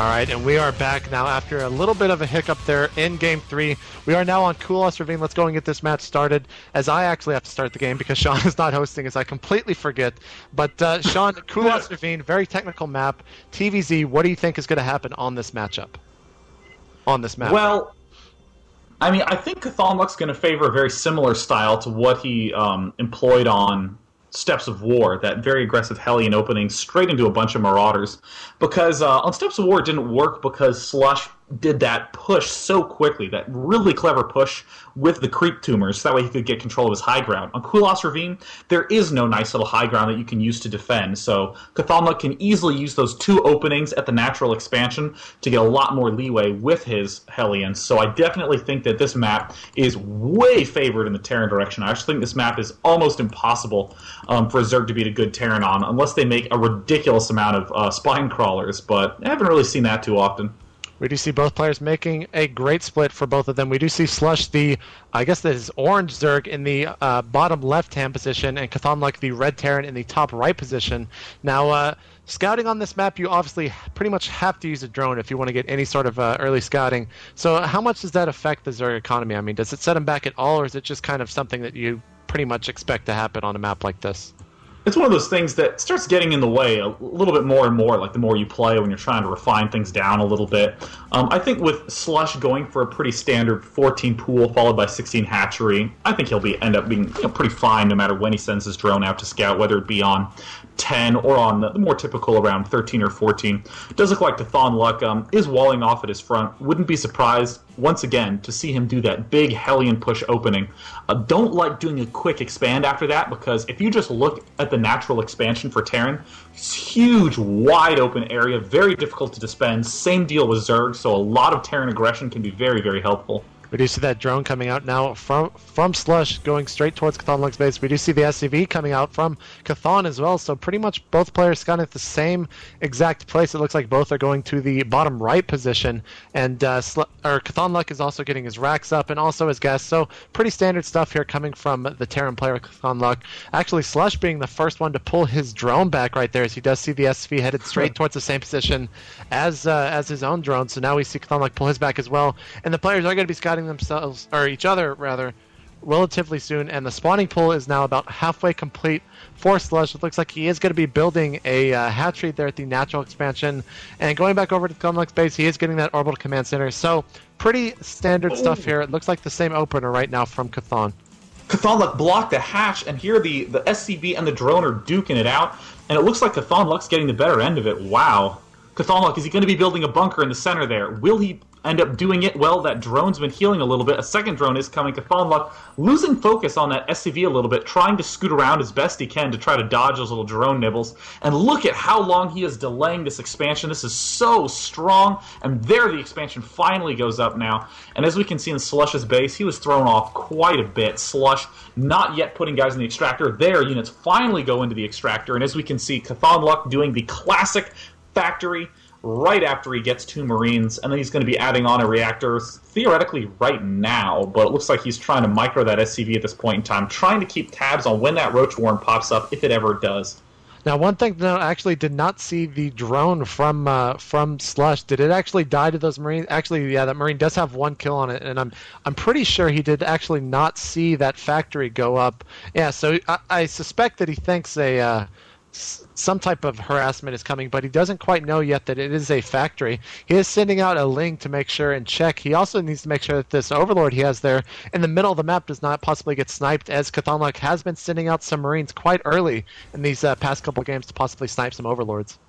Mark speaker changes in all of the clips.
Speaker 1: right, and we are back now after a little bit of a hiccup there in Game 3. We are now on Cauthon Ravine. Let's go and get this match started, as I actually have to start the game because Sean is not hosting, as I completely forget. But Sean, Cauthon Ravine, very technical map. TVZ, what do you think is going to happen on this matchup? On this map?
Speaker 2: Well, I mean, I think Cauthon Luck's going to favor a very similar style to what he employed on Steps of War, that very aggressive Hellion opening straight into a bunch of Marauders. Because on Steps of War it didn't work because SLush did that push so quickly, that really clever push with the creep tumors, so that way he could get control of his high ground. On Cauthon Ravine, there is no nice little high ground that you can use to defend, so Cauthon Luck can easily use those two openings at the natural expansion to get a lot more leeway with his Hellions. So I definitely think that this map is way favored in the Terran direction. I actually think this map is almost impossible for Zerg to beat a good Terran on, unless they make a ridiculous amount of spine crawlers, but I haven't really seen that too often.
Speaker 1: We do see both players making a great split for both of them. We do see SLush, I guess that is orange Zerg, in the bottom left-hand position, and Cauthon Luck, the red Terran, in the top right position. Now, scouting on this map, you obviously pretty much have to use a drone if you want to get any sort of early scouting. So how much does that affect the Zerg economy? I mean, does it set them back at all, or is it just kind of something that you pretty much expect to happen on a map like this?
Speaker 2: It's one of those things that starts getting in the way a little bit more and more, like the more you play when you're trying to refine things down a little bit. I think with SLush going for a pretty standard 14 pool followed by 16 hatchery, I think he'll end up being pretty fine no matter when he sends his drone out to scout, whether it be on 10 or on the more typical around 13 or 14. It does look like Cauthon Luck is walling off at his front. Wouldn't be surprised, once again, to see him do that big Hellion push opening. Don't like doing a quick expand after that, because if you just look at the natural expansion for Terran, it's huge, wide open area, very difficult to defend. Same deal with Zerg, so a lot of Terran aggression can be very, very helpful.
Speaker 1: We do see that drone coming out now from SLush going straight towards Cauthon Luck's base. We do see the SCV coming out from Cauthon as well. So pretty much both players scouting at the same exact place. It looks like both are going to the bottom right position. And Cauthon Luck is also getting his racks up and also his gas. So pretty standard stuff here coming from the Terran player, Cauthon Luck. Actually, SLush being the first one to pull his drone back right there, as he does see the SCV headed straight towards the same position as his own drone. So now we see Cauthon Luck pull his back as well. And the players are going to be scouting themselves, or each other rather, relatively soon, and the spawning pool is now about halfway complete for SLush. It looks like he is going to be building a hatchery there at the natural expansion, and going back over to Cauthon Luck's base, he is getting that orbital command center. So pretty standard stuff here. It looks like the same opener right now from Cauthon.
Speaker 2: Cauthon Luck blocked the hatch, and here the SCV and the drone are duking it out, and it looks like Cauthon Luck's getting the better end of it. Wow. Cauthon Luck, is he going to be building a bunker in the center there? Will he end up doing it? Well, that drone's been healing a little bit. A second drone is coming. Cauthon Luck losing focus on that SCV a little bit, trying to scoot around as best he can to try to dodge those little drone nibbles. And look at how long he is delaying this expansion. This is so strong. And there the expansion finally goes up now. And as we can see in SLush's base, he was thrown off quite a bit. SLush not yet putting guys in the extractor. Their units finally go into the extractor. And as we can see, Cauthon Luck doing the classic factory right after he gets 2 Marines, and then he's going to be adding on a reactor theoretically right now, but it looks like he's trying to micro that SCV at this point in time, trying to keep tabs on when that roach warren pops up, if it ever does.
Speaker 1: Now, one thing that I actually did not see the drone from SLush. Did it actually die to those Marines? Actually, yeah, that Marine does have 1 kill on it, and I'm pretty sure he did actually not see that factory go up. Yeah, so I suspect that he thinks some type of harassment is coming, but he doesn't quite know yet that it is a factory. He is sending out a link to make sure and check. He also needs to make sure that this overlord he has there in the middle of the map does not possibly get sniped, as Cauthon Luck has been sending out some Marines quite early in these past couple of games to possibly snipe some overlords.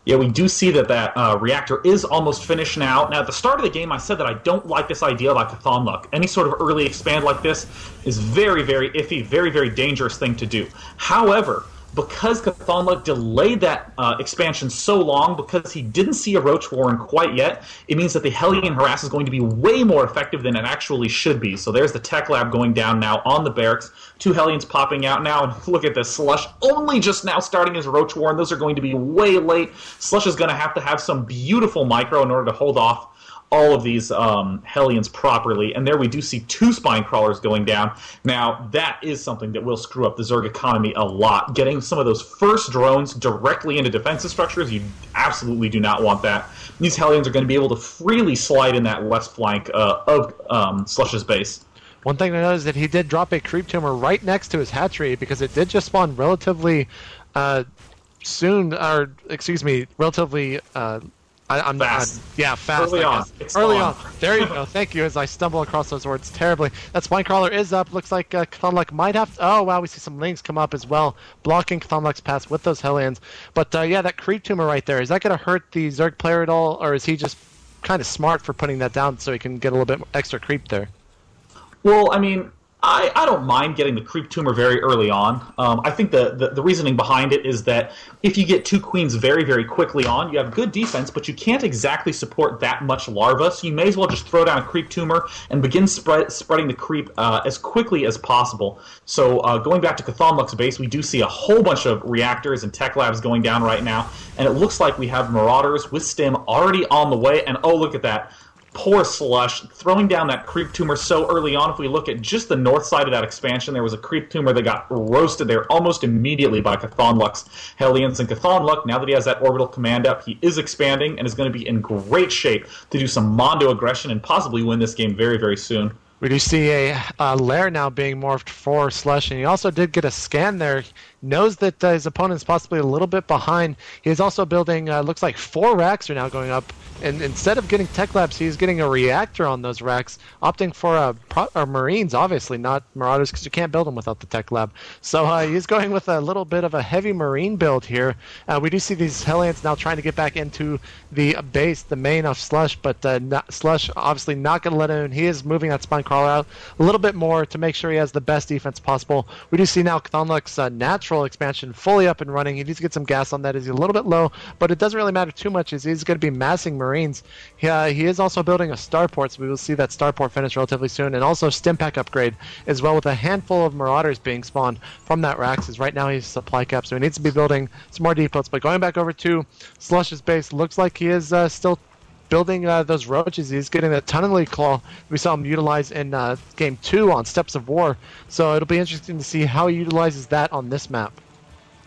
Speaker 2: Yeah, we do see that reactor is almost finished now. Now, at the start of the game, I said that I don't like this idea about Cauthon Luck. Any sort of early expand like this is very, very iffy, very, very dangerous thing to do. However, because Cauthon Luck delayed that expansion so long, because he didn't see a Roach Warren quite yet, it means that the Hellion Harass is going to be way more effective than it actually should be. So there's the Tech Lab going down now on the barracks. 2 Hellions popping out now, and look at this. SLush only just now starting his Roach Warren. Those are going to be way late. SLush is going to have some beautiful micro in order to hold off all of these Hellions properly, and there we do see 2 spine crawlers going down. Now, that is something that will screw up the Zerg economy a lot. Getting some of those first drones directly into defensive structures, you absolutely do not want that. These Hellions are going to be able to freely slide in that west flank of SLush's base.
Speaker 1: One thing to note is that he did drop a creep tumor right next to his hatchery because it did just spawn relatively soon, or excuse me, relatively. I'm
Speaker 2: fast.
Speaker 1: Fast.
Speaker 2: Early on.
Speaker 1: Early on. There you go. Thank you. As I stumble across those words terribly. That Spinecrawler is up. Looks like Cauthon Luck might have. Oh wow, we see some links come up as well, blocking Cauthon Luck's path with those Hellions. But yeah, that creep tumor right there. Is that going to hurt the Zerg player at all, or is he just kind of smart for putting that down so he can get a little bit extra creep there?
Speaker 2: Well, I mean, I don't mind getting the creep tumor very early on. I think the reasoning behind it is that if you get 2 queens very, very quickly on, you have good defense, but you can't exactly support that much larva, so you may as well just throw down a creep tumor and begin spreading the creep as quickly as possible. So going back to Cauthon Luck's base, we do see a whole bunch of reactors and tech labs going down right now, and it looks like we have Marauders with Stim already on the way, and oh, look at that. Poor SLush, throwing down that creep tumor so early on. If we look at just the north side of that expansion, there was a creep tumor that got roasted there almost immediately by Cauthon Luck's Hellions. And Cauthon Luck, now that he has that orbital command up, he is expanding and is going to be in great shape to do some Mondo aggression and possibly win this game very, very soon.
Speaker 1: We do see a lair now being morphed for SLush, and he also did get a scan there. He knows that his opponent's possibly a little bit behind. He is also building, looks like 4 racks are now going up, and instead of getting tech labs, he's getting a reactor on those racks, opting for Marines, obviously, not Marauders, because you can't build them without the tech lab. So he's going with a little bit of a heavy Marine build here. We do see these Hellions now trying to get back into the base, the main of SLush, but SLush obviously not going to let him in. He is moving that Spinecrawler out a little bit more to make sure he has the best defense possible. We do see now Cauthon Luck's natural expansion fully up and running. He needs to get some gas on that. He's a little bit low, but it doesn't really matter too much as he's going to be massing Marines. He is also building a starport, so we will see that starport finish relatively soon, and also stim pack upgrade as well, with a handful of Marauders being spawned from that Rax, as right now he's supply cap, so he needs to be building some more depots. But going back over to SLush's base, looks like he is still building those roaches. He's getting that tunneling claw we saw him utilize in Game 2 on Steps of War. So it'll be interesting to see how he utilizes that on this map.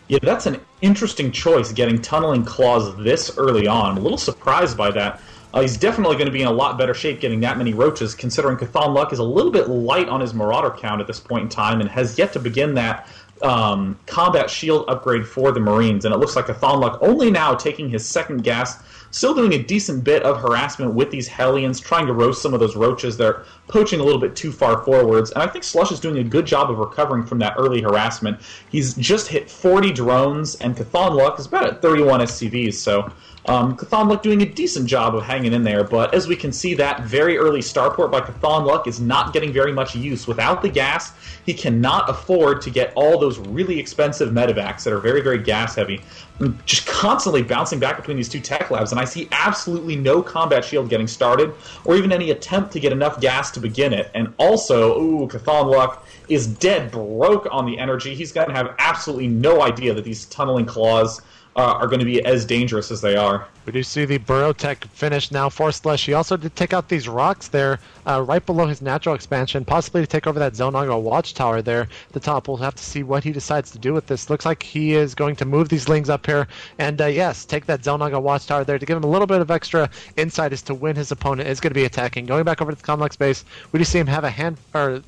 Speaker 2: Yeah, that's an interesting choice, getting tunneling claws this early on. I'm a little surprised by that. He's definitely going to be in a lot better shape getting that many roaches, considering Cauthon Luck is a little bit light on his Marauder count at this point in time and has yet to begin that combat shield upgrade for the Marines. And it looks like Cauthon Luck only now taking his second gas, still doing a decent bit of harassment with these Hellions, trying to roast some of those roaches. They're poaching a little bit too far forwards, and I think SLush is doing a good job of recovering from that early harassment. He's just hit 40 drones, and Cauthon Luck is about at 31 SCVs, so Cauthon Luck doing a decent job of hanging in there, but as we can see, that very early starport by Cauthon Luck is not getting very much use. Without the gas, he cannot afford to get all those really expensive medevacs that are very, very gas heavy. Just constantly bouncing back between these 2 tech labs, and I see absolutely no combat shield getting started, or even any attempt to get enough gas to begin it. And also, Cauthon Luck is dead broke on the energy. He's going to have absolutely no idea that these tunneling claws are going to be as dangerous as they are.
Speaker 1: We do see the Burrow tech finish now for SLush. He also did take out these rocks there right below his natural expansion, possibly to take over that Zonaga watchtower there at the top. We'll have to see what he decides to do with this. Looks like he is going to move these lings up here and, yes, take that Zonaga watchtower there to give him a little bit of extra insight as to when his opponent is going to be attacking. Going back over to the complex base, we do see him have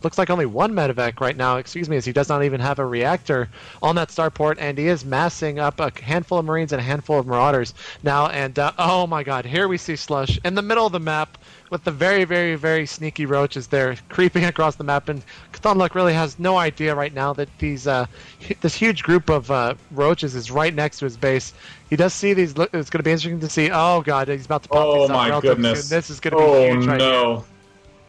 Speaker 1: looks like only 1 medevac right now, as he does not even have a reactor on that starport, and he is massing up a handful of Marines and a handful of Marauders now, and oh my god, here we see SLush in the middle of the map with the very, very, very sneaky roaches there creeping across the map, and Cauthon Luck really has no idea right now that this huge group of roaches is right next to his base. He does see these. It's going to be interesting to see. Oh god, he's about to pop these up.
Speaker 2: Oh my goodness.
Speaker 1: Soon. This is going to be huge right here.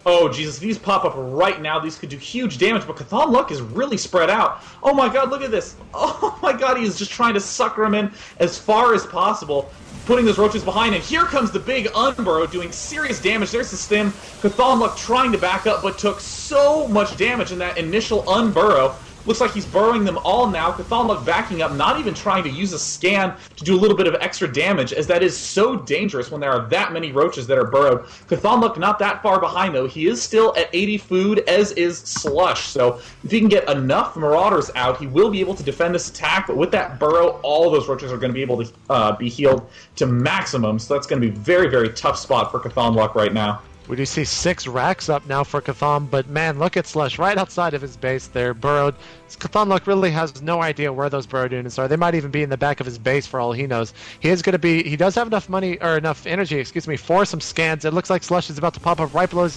Speaker 2: Oh, Jesus, if these pop up right now, these could do huge damage, but Cauthon Luck is really spread out. Oh my god, look at this. Oh my god, he is just trying to sucker him in as far as possible, putting those roaches behind, and here comes the big Unburrow doing serious damage. There's the stim. Cauthon Luck trying to back up, but took so much damage in that initial Unburrow Looks like he's burrowing them all now. Cauthon Luck backing up, not even trying to use a scan to do a little bit of extra damage, as that is so dangerous when there are that many roaches that are burrowed. Cauthon Luck not that far behind, though. He is still at 80 food, as is SLush. So if he can get enough Marauders out, he will be able to defend this attack. But with that burrow, all those roaches are going to be able to be healed to maximum. So that's going to be a very, very tough spot for Cauthon Luck right now.
Speaker 1: We do see 6 racks up now for Cauthon, but man, look at SLush right outside of his base there, burrowed. Cauthon Luck really has no idea where those burrowed units are. They might even be in the back of his base for all he knows. He does have enough money, or enough energy, for some scans. It looks like SLush is about to pop up right below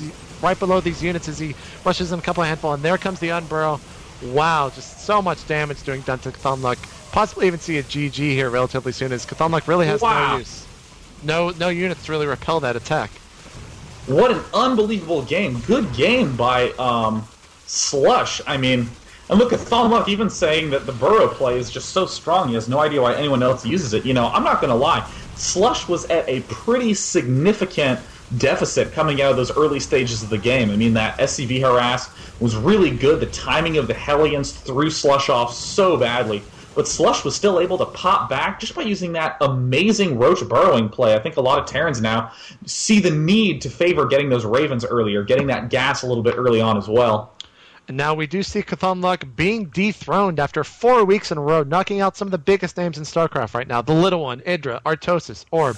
Speaker 1: these units as he rushes in a couple handful, and there comes the unburrow. Wow, just so much damage doing done to Cauthon Luck. Possibly even see a GG here relatively soon, as Cauthon Luck really has no use. No units to really repel that attack.
Speaker 2: What an unbelievable game. Good game by SLush. I mean, and look at Cauthon Luck even saying that the burrow play is just so strong, he has no idea why anyone else uses it. You know, I'm not going to lie. SLush was at a pretty significant deficit coming out of those early stages of the game. I mean, that SCV harass was really good. The timing of the Hellions threw SLush off so badly. But SLush was still able to pop back just by using that amazing roach burrowing play. I think a lot of Terrans now see the need to favor getting those Ravens earlier, getting that gas a little bit early on as well.
Speaker 1: And now we do see Cauthon Luck being dethroned after 4 weeks in a row, knocking out some of the biggest names in StarCraft right now. The Little One, Idra, Artosis, Orb.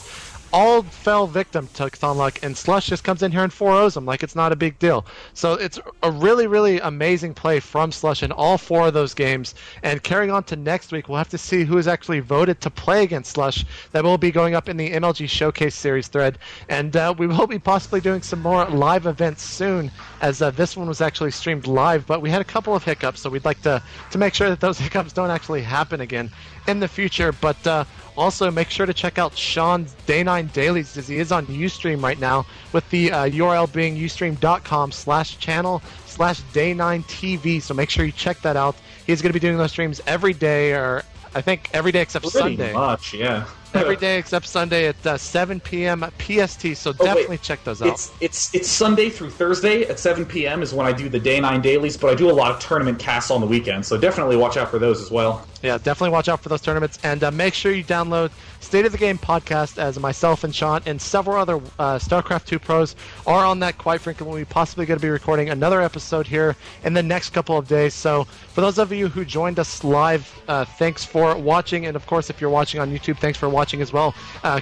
Speaker 1: All fell victim to Cauthon Luck, and SLush just comes in here and 4-0s them like it's not a big deal. So it's a really, really amazing play from SLush in all 4 of those games. And carrying on to next week, we'll have to see who is actually voted to play against SLush. That will be going up in the MLG Showcase Series thread. And we will be possibly doing some more live events soon, as this one was actually streamed live. But we had a couple of hiccups, so we'd like to make sure that those hiccups don't actually happen again in the future. But also, make sure to check out Sean's Day 9 Dailies, as he is on Ustream right now, with the URL being ustream.com/channel/Day9TV. So make sure you check that out. He's going to be doing those streams every day, or I think every day except Sunday.
Speaker 2: Pretty much, yeah.
Speaker 1: Every day except Sunday at 7 p.m. PST, so definitely check those out.
Speaker 2: It's Sunday through Thursday at 7 p.m. is when I do the Day 9 dailies, but I do a lot of tournament casts on the weekend, so definitely watch out for those as well.
Speaker 1: Yeah, definitely watch out for those tournaments, and make sure you download State of the Game podcast, as myself and Sean and several other StarCraft 2 pros are on that quite frequently. We're possibly going to be recording another episode here in the next couple of days. So for those of you who joined us live, thanks for watching, and of course if you're watching on YouTube, thanks for watching as well.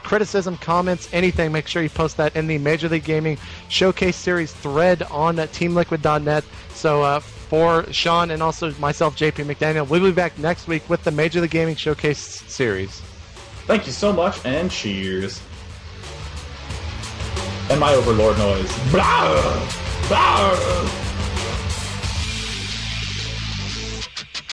Speaker 1: Criticism, comments, anything, make sure you post that in the Major League Gaming Showcase Series thread on teamliquid.net. So for Sean and also myself, JP McDaniel, we'll be back next week with the Major League Gaming Showcase Series.
Speaker 2: Thank you so much, and cheers. And my overlord noise. Blah! Blah!